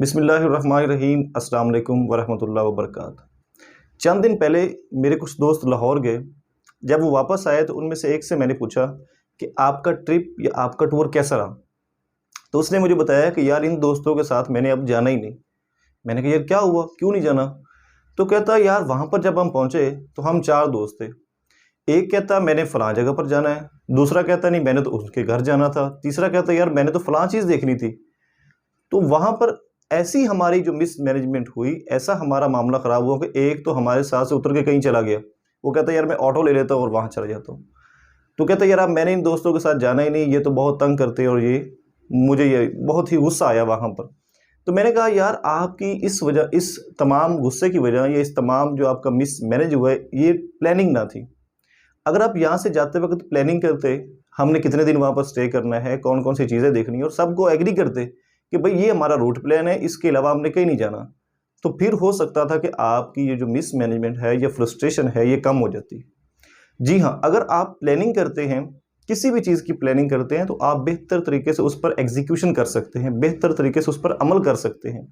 बिस्मिल्लाहिर्रहमानिर्रहीम अस्सलाम वालेकुम वरहमतुल्लाहि वबरकातुहू। चंद दिन पहले मेरे कुछ दोस्त लाहौर गए। जब वो वापस आए तो उनमें से एक से मैंने पूछा कि आपका ट्रिप या आपका टूर कैसा रहा। तो उसने मुझे बताया कि यार इन दोस्तों के साथ मैंने अब जाना ही नहीं। मैंने कहा यार क्या हुआ, क्यों नहीं जाना? तो कहता यार वहाँ पर जब हम पहुँचे तो हम चार दोस्त थे। एक कहता मैंने फ़लाँ जगह पर जाना है, दूसरा कहता नहीं मैंने तो उसके घर जाना था, तीसरा कहता यार मैंने तो फ़लाँ चीज़ देखनी थी। तो वहाँ पर ऐसी हमारी जो मिसमैनेजमेंट हुई, ऐसा हमारा मामला ख़राब हुआ कि एक तो हमारे साथ से उतर के कहीं चला गया। वो कहता है यार मैं ऑटो ले लेता हूँ और वहाँ चला जाता हूँ। तो कहता है यार अब मैंने इन दोस्तों के साथ जाना ही नहीं, ये तो बहुत तंग करते हैं और ये मुझे ये बहुत ही गुस्सा आया वहाँ पर। तो मैंने कहा यार आपकी इस वजह, इस तमाम गुस्से की वजह या इस तमाम जो आपका मिसमैनेज हुआ है, ये प्लानिंग ना थी। अगर आप यहाँ से जाते वक्त प्लानिंग करते, हमने कितने दिन वहाँ पर स्टे करना है, कौन कौन सी चीज़ें देखनी है और सबको एग्री करते कि भाई ये हमारा रूट प्लान है, इसके अलावा हमने कहीं नहीं जाना, तो फिर हो सकता था कि आपकी ये जो मिसमैनेजमेंट है, ये फ्रस्ट्रेशन है, ये कम हो जाती। जी हाँ, अगर आप प्लानिंग करते हैं, किसी भी चीज़ की प्लानिंग करते हैं, तो आप बेहतर तरीके से उस पर एग्जीक्यूशन कर सकते हैं, बेहतर तरीके से उस पर अमल कर सकते हैं।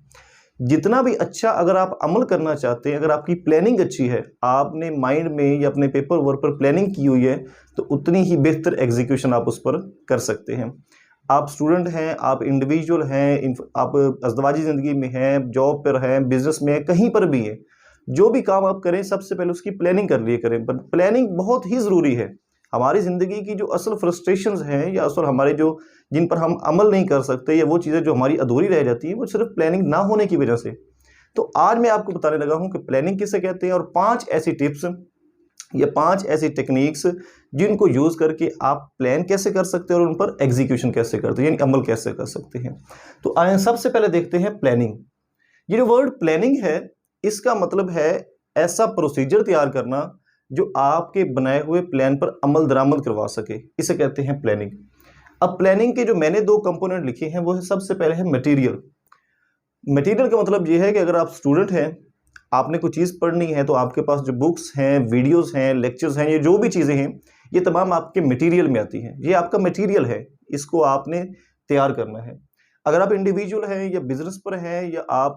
जितना भी अच्छा अगर आप अमल करना चाहते हैं, अगर आपकी प्लानिंग अच्छी है, आपने माइंड में या अपने पेपर वर्क पर प्लानिंग की हुई है, तो उतनी ही बेहतर एग्जीक्यूशन आप उस पर कर सकते हैं। आप स्टूडेंट हैं, आप इंडिविजुअल हैं, आप अज़दवाजी ज़िंदगी में हैं, जॉब पर हैं, बिजनेस में हैं, कहीं पर भी हैं, जो भी काम आप करें सबसे पहले उसकी प्लानिंग कर लिए करें। बट प्लानिंग बहुत ही ज़रूरी है। हमारी ज़िंदगी की जो असल फ्रस्ट्रेशंस हैं या असल हमारे जो जिन पर हम अमल नहीं कर सकते या वो चीज़ें जो हमारी अधूरी रह जाती हैं, वो सिर्फ प्लानिंग ना होने की वजह से। तो आज मैं आपको बताने लगा हूँ कि प्लानिंग किसे कहते हैं और 5 ऐसी टिप्स या 5 ऐसी टेक्निक्स जिनको यूज़ करके आप प्लान कैसे कर सकते हैं और उन पर एग्जीक्यूशन कैसे करते हैं, यानी अमल कैसे कर सकते हैं। तो आइए सबसे पहले देखते हैं प्लानिंग। ये जो वर्ड प्लानिंग है, इसका मतलब है ऐसा प्रोसीजर तैयार करना जो आपके बनाए हुए प्लान पर अमल दरामद करवा सके, इसे कहते हैं प्लानिंग। अब प्लानिंग के जो मैंने 2 कंपोनेंट लिखे हैं, वो है सबसे पहले है मटेरियल। मटेरियल का मतलब ये है कि अगर आप स्टूडेंट हैं, आपने कोई चीज़ पढ़नी है, तो आपके पास जो बुक्स हैं, वीडियोज़ हैं, लेक्चर्स हैं, ये जो भी चीज़ें हैं, ये तमाम आपके मटेरियल में आती हैं। ये आपका मटेरियल है, इसको आपने तैयार करना है। अगर आप इंडिविजुअल हैं या बिज़नेस पर हैं या आप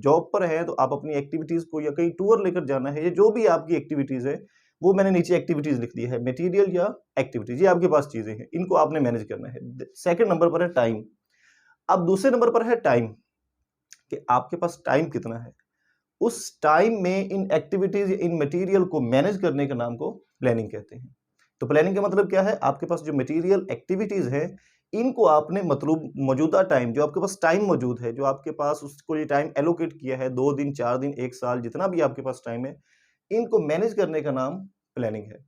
जॉब पर हैं, तो आप अपनी एक्टिविटीज़ को या कहीं टूर लेकर जाना है या जो भी आपकी एक्टिविटीज़ है, वो मैंने नीचे एक्टिविटीज़ लिख दी है, मटेरियल या एक्टिविटीज़, ये आपके पास चीज़ें हैं, इनको आपने मैनेज करना है। सेकंड नंबर पर है टाइम। अब दूसरे नंबर पर है टाइम, कि आपके पास टाइम कितना है। उस टाइम में इन एक्टिविटीज इन मटेरियल को मैनेज करने का नाम को प्लानिंग कहते हैं। तो प्लानिंग का मतलब क्या है? आपके पास जो मटेरियल एक्टिविटीज है, इनको आपने मतलब मौजूदा टाइम, जो आपके पास टाइम मौजूद है, जो आपके पास उसको ये टाइम एलोकेट किया है, 2 दिन 4 दिन 1 साल, जितना भी आपके पास टाइम है, इनको मैनेज करने का नाम प्लानिंग है।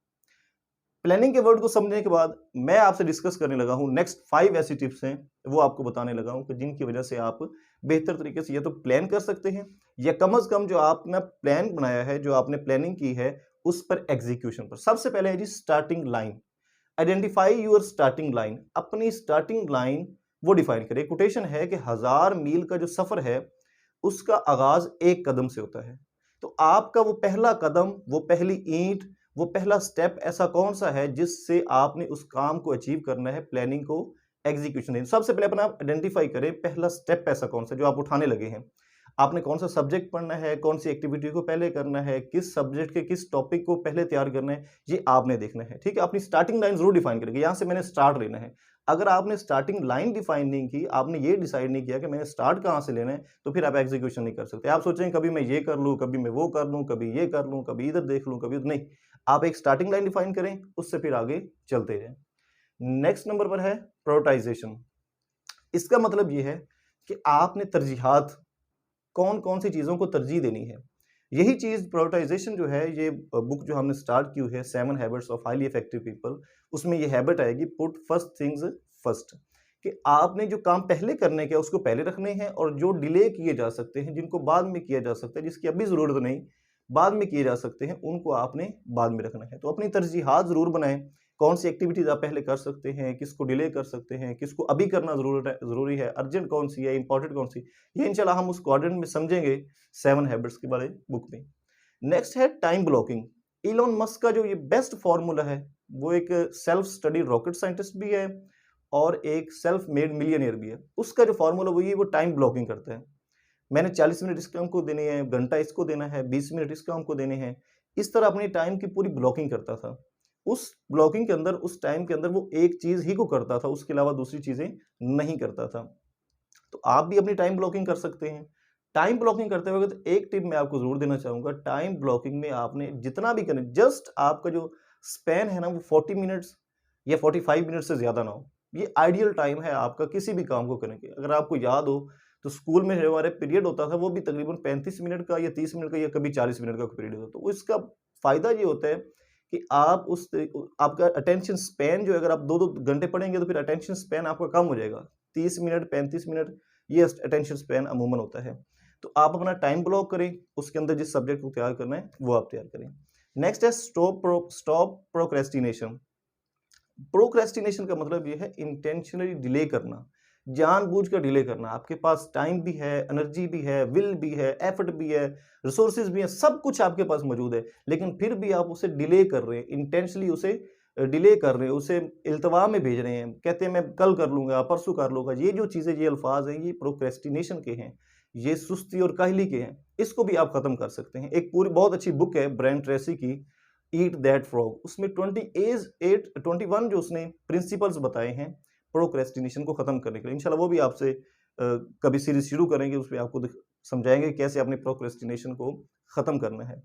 प्लानिंग के वर्ड को समझने के बाद मैं आपसे डिस्कस करने लगा हूं नेक्स्ट 5 ऐसी टिप्स हैं, वो आपको बताने लगा हूं कि जिनकी वजह से आप बेहतर तरीके से या तो प्लान कर सकते हैं या कम से कम जो आपने प्लान बनाया है, जो आपने प्लानिंग की है, उस पर एग्जीक्यूशन पर। सबसे पहले है जी starting line. Identify your starting line. अपनी स्टार्टिंग लाइन वो डिफाइन करें। कोटेशन है कि 1000 मील का जो सफर है, उसका आगाज एक कदम से होता है। तो आपका वो पहला कदम, वो पहली ईंट, वो पहला स्टेप ऐसा कौन सा है जिससे आपने उस काम को अचीव करना है, प्लानिंग को एग्जीक्यूशन देना। सबसे पहले अपना आइडेंटिफाई करें, पहला स्टेप ऐसा कौन सा जो आप उठाने लगे हैं। आपने कौन सा सब्जेक्ट पढ़ना है, कौन सी एक्टिविटी को पहले करना है, किस सब्जेक्ट के किस टॉपिक को पहले तैयार करना है, ये आपने देखना है। ठीक है, अपनी स्टार्टिंग लाइन जरूर डिफाइन करेंगे, यहां से मैंने स्टार्ट लेना है। अगर आपने स्टार्टिंग लाइन डिफाइन नहीं की, आपने ये डिसाइड नहीं किया कि मैंने स्टार्ट कहां से लेना है, तो फिर आप एग्जीक्यूशन नहीं कर सकते। आप सोचेंगे कभी मैं ये कर लूं, कभी मैं वो कर लूं, कभी ये कर लूं, कभी इधर देख लूं, कभी नहीं। आप एक स्टार्टिंग लाइन डिफाइन करें, उससे फिर आगे चलते जाएं। नेक्स्ट नंबर पर है प्रायोरिटाइजेशन। इसका मतलब ये है कि आपने तरजीहात, कौन कौन सी चीजों को तरजीह देनी है। यही चीज प्रायोरिटाइजेशन जो है, ये बुक जो हमने स्टार्ट की हुई है, 7 habits of highly effective people, उसमें ये हैबिट आएगी, पुट फर्स्ट थिंग्स फर्स्ट। कि आपने जो काम पहले करने के उसको पहले रखने हैं और जो डिले किए जा सकते हैं, जिनको बाद में किया जा सकता है, जिसकी अभी जरूरत नहीं, बाद में किए जा सकते हैं, उनको आपने बाद में रखना है। तो अपनी तरजीहात जरूर बनाएं, कौन सी एक्टिविटीज आप पहले कर सकते हैं, किसको डिले कर सकते हैं, किसको अभी करना जरूरी है, अर्जेंट कौन सी है, इंपॉर्टेंट कौन सी। ये इंशाल्लाह हम उस क्वाड्रेंट में समझेंगे 7 हैबिट्स के बारे बुक में। नेक्स्ट है टाइम ब्लॉकिंग। इलॉन मस्क का जो ये बेस्ट फॉर्मूला है, वो एक सेल्फ स्टडी रॉकेट साइंटिस्ट भी है और एक सेल्फ मेड मिलियनियर भी है। उसका जो फॉर्मूला वो ये, वो टाइम ब्लॉकिंग करता है। मैंने 40 मिनट इस काम को देने हैं, घंटा इसको देना है, 20 मिनट इस काम को देने हैं। इस तरह अपनी टाइम की पूरी ब्लॉकिंग करता था। उस ब्लॉकिंग के अंदर, उस टाइम के अंदर वो एक चीज़ ही को करता था, उसके अलावा दूसरी चीज़ें नहीं करता था। तो आप भी अपनी टाइम ब्लॉकिंग कर सकते हैं। टाइम ब्लॉकिंग करते वक़्त एक टिप मैं आपको ज़रूर देना चाहूँगा, टाइम ब्लॉकिंग में आपने जितना भी करें, जस्ट आपका जो स्पैन है ना वो 40 मिनट्स या 45 मिनट से ज़्यादा ना हो। ये आइडियल टाइम है आपका किसी भी काम को करने के। अगर आपको याद हो तो स्कूल में जो हमारे पीरियड होता था वो भी तकरीबन 35 मिनट का या 30 मिनट का या कभी 40 मिनट का पीरियड होता था। तो इसका फ़ायदा ये होता है कि आप आपका अटेंशन स्पैन जो है, अगर आप 2-2 घंटे पढ़ेंगे तो फिर अटेंशन स्पैन आपका कम हो जाएगा। 30 मिनट, 35 मिनट ये अटेंशन स्पैन अमूमन होता है। तो आप अपना टाइम ब्लॉक करें, उसके अंदर जिस सब्जेक्ट को तैयार करना है वो आप तैयार करें। नेक्स्ट है स्टॉप प्रोक्रेस्टिनेशन। प्रोक्रेस्टिनेशन का मतलब ये है इंटेंशनली डिले करना, जानबूझकर डिले करना। आपके पास टाइम भी है, एनर्जी भी है, विल भी है, एफर्ट भी है, रिसोर्सेज भी है, सब कुछ आपके पास मौजूद है, लेकिन फिर भी आप उसे डिले कर रहे हैं, इंटेंशनली उसे डिले कर रहे हैं, उसे इल्तवा में भेज रहे हैं, कहते हैं मैं कल कर लूंगा, परसों कर लूंगा। ये जो चीज़ें, ये अल्फाज हैं, ये प्रोक्रेस्टिनेशन के हैं, ये सुस्ती और काहली के हैं। इसको भी आप खत्म कर सकते हैं। एक पूरी बहुत अच्छी बुक है ब्रायन ट्रेसी की, ईट दैट फ्रॉग। उसमें 21 जो उसने प्रिंसिपल्स बताए हैं प्रोक्रेस्टिनेशन को खत्म करने के लिए। इंशाल्लाह वो भी आपसे कभी सीरीज शुरू करेंगे, उसमें आपको समझाएंगे कैसे अपने प्रोक्रेस्टिनेशन को खत्म करना है।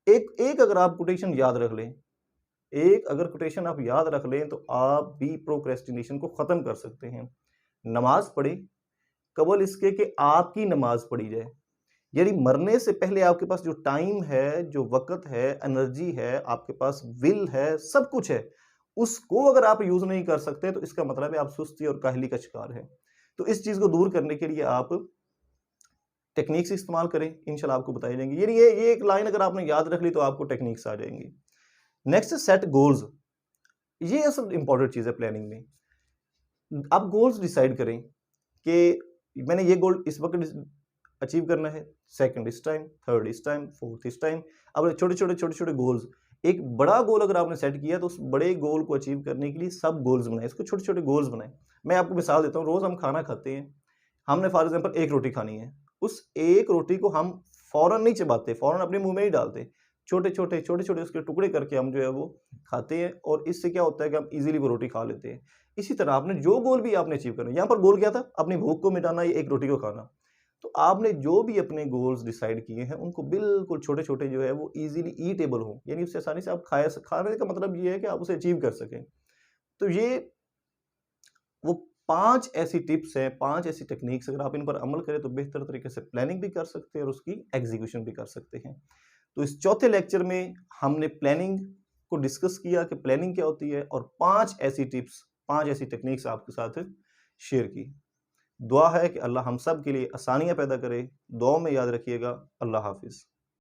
एक एक अगर आप कोटेशन याद रख लें, एक अगर कोटेशन आप याद रख लें तो आप भी प्रोक्रेस्टिनेशन को खत्म कर सकते हैं। नमाज पढ़े कबल इसके कि आपकी नमाज पढ़ी जाए। यानी मरने से पहले आपके पास जो टाइम है, जो वक़्त है, एनर्जी है, आपके पास विल है, सब कुछ है, उसको अगर आप यूज़ नहीं कर सकते तो इसका मतलब है आप सुस्ती और काहली का शिकार हैं। तो इस चीज़ को दूर करने के लिए आप टेक्निक्स इस्तेमाल करें, इंशाल्लाह आपको बताई जाएँगी। यानी ये एक लाइन अगर आपने याद रख ली तो आपको टेक्निक्स आ जाएँगी। Next set goals. ये असल इम्पोर्टेंट चीज़ है प्लानिंग में। आप गोल्स डिसाइड करें कि मैंने ये गोल इस वक़्त अचीव करना है, सेकंड इस टाइम, थर्ड इस टाइम, फोर्थ इस टाइम। अब छोटे-छोटे गोल्स, एक बड़ा गोल अगर आपने सेट किया तो उस बड़े गोल को अचीव करने के लिए सब गोल्स बनाएँ, इसको छोटे-छोटे गोल्स बनाएँ। मैं आपको मिसाल देता हूँ, रोज़ हम खाना खाते हैं, हमने फॉर एग्ज़ाम्पल 1 रोटी खानी है, उस 1 रोटी को हम फ़ौरन नहीं चबाते, फ़ौरन अपने मुँह में नहीं डालते। छोटे-छोटे उसके टुकड़े करके हम जो है वो खाते हैं और इससे क्या होता है कि हम ईज़िली वो रोटी खा लेते हैं। इसी तरह आपने जो गोल भी आपने अचीव करना है, यहाँ पर गोल क्या था? अपनी भूख को मिटाना या 1 रोटी को खाना। तो आपने जो भी अपने गोल्स डिसाइड किए हैं, उनको बिल्कुल छोटे-छोटे जो है वो ईज़िली ईटेबल हों, यानी उससे आसानी से आप खाने का मतलब ये है कि आप उसे अचीव कर सकें। तो ये वो 5 ऐसी टिप्स हैं, 5 ऐसी टेक्निक्स, अगर आप इन पर अमल करें तो बेहतर तरीके से प्लानिंग भी कर सकते हैं और उसकी एग्ज़ीक्यूशन भी कर सकते हैं। तो इस चौथे लेक्चर में हमने प्लानिंग को डिस्कस किया कि प्लानिंग क्या होती है और 5 ऐसी टिप्स, 5 ऐसी टेक्निक्स आपके साथ शेयर की। दुआ है कि अल्लाह हम सब के लिए आसानियाँ पैदा करे। दुआओं में याद रखिएगा। अल्लाह हाफ़िज़।